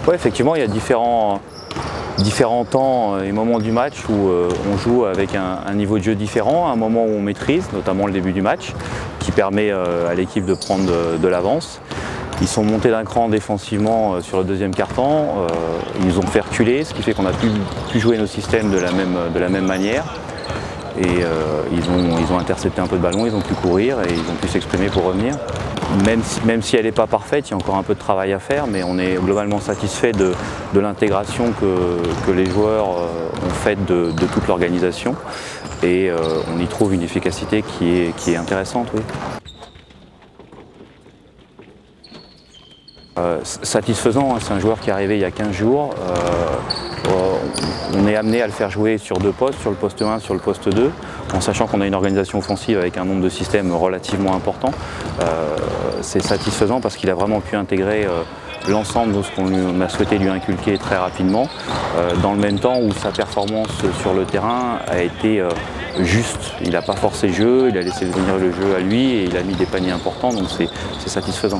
Ouais, effectivement, il y a différents temps et moments du match où on joue avec un niveau de jeu différent, un moment où on maîtrise, notamment le début du match, qui permet à l'équipe de prendre de l'avance. Ils sont montés d'un cran défensivement sur le deuxième quart-temps, ils nous ont fait reculer, ce qui fait qu'on a pu jouer nos systèmes de la même manière. Et ils ont intercepté un peu de ballon, ils ont pu courir et ils ont pu s'exprimer pour revenir. Même si elle n'est pas parfaite, il y a encore un peu de travail à faire, mais on est globalement satisfait de l'intégration que les joueurs ont faite de toute l'organisation. Et on y trouve une efficacité qui est intéressante, oui. Satisfaisant, hein, c'est un joueur qui est arrivé il y a 15 jours. On est amené à le faire jouer sur deux postes, sur le poste 1, sur le poste 2, en sachant qu'on a une organisation offensive avec un nombre de systèmes relativement important. C'est satisfaisant parce qu'il a vraiment pu intégrer l'ensemble de ce qu'on a souhaité lui inculquer très rapidement, dans le même temps où sa performance sur le terrain a été juste. Il n'a pas forcé le jeu, il a laissé venir le jeu à lui et il a mis des paniers importants, donc c'est satisfaisant.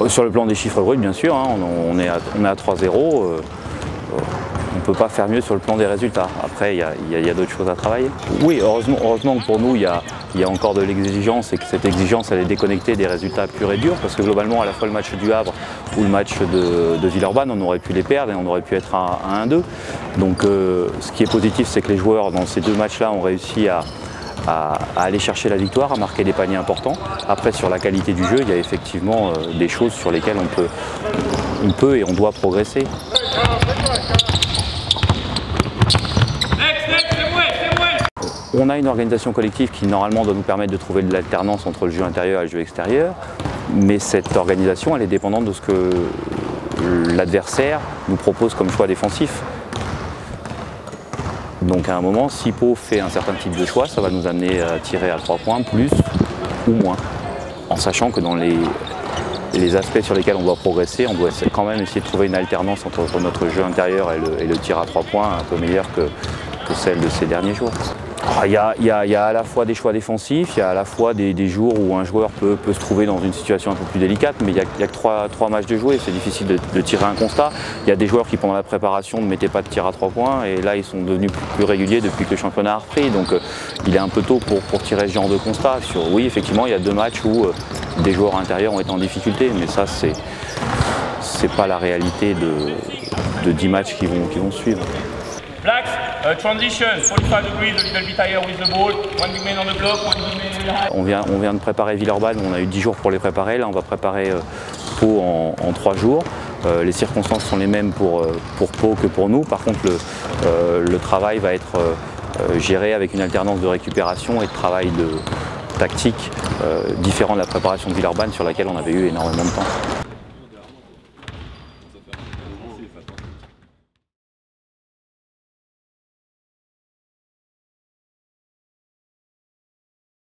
Sur le plan des chiffres bruts, bien sûr, hein, on est à 3-0. On ne peut pas faire mieux sur le plan des résultats. Après, il y a d'autres choses à travailler. Oui, heureusement que pour nous, il y a encore de l'exigence et que cette exigence, elle est déconnectée des résultats purs et durs, parce que globalement, à la fois le match du Havre ou le match de Villeurbanne, on aurait pu les perdre et on aurait pu être à 1-2. Donc, ce qui est positif, c'est que les joueurs, dans ces deux matchs-là, ont réussi à aller chercher la victoire, à marquer des paniers importants. Après, sur la qualité du jeu, il y a effectivement des choses sur lesquelles on peut et on doit progresser. On a une organisation collective qui normalement doit nous permettre de trouver de l'alternance entre le jeu intérieur et le jeu extérieur, mais cette organisation elle est dépendante de ce que l'adversaire nous propose comme choix défensif. Donc à un moment, si Pau fait un certain type de choix, ça va nous amener à tirer à 3 points, plus ou moins, en sachant que dans les aspects sur lesquels on doit progresser, on doit quand même essayer de trouver une alternance entre notre jeu intérieur et le tir à 3 points un peu meilleur que celle de ces derniers jours. Il y a à la fois des choix défensifs, il y a à la fois des jours où un joueur peut se trouver dans une situation un peu plus délicate, mais il n'y a que 3 matchs de jouer, c'est difficile de tirer un constat. Il y a des joueurs qui pendant la préparation ne mettaient pas de tir à 3 points et là ils sont devenus plus réguliers depuis que le championnat a repris, donc il est un peu tôt pour tirer ce genre de constat. Oui, effectivement, il y a 2 matchs où des joueurs intérieurs ont été en difficulté, mais ça c'est pas la réalité de 10 matchs qui vont suivre. Blacks, transition, 45 degrees, a little bit higher with the ball, one big man on the block, one big man behind. On vient de préparer Villeurbanne, on a eu 10 jours pour les préparer, là on va préparer Pau en 3 jours. Les circonstances sont les mêmes pour Pau que pour nous, par contre le travail va être géré avec une alternance de récupération et de travail tactique différent de la préparation de Villeurbanne sur laquelle on avait eu énormément de temps.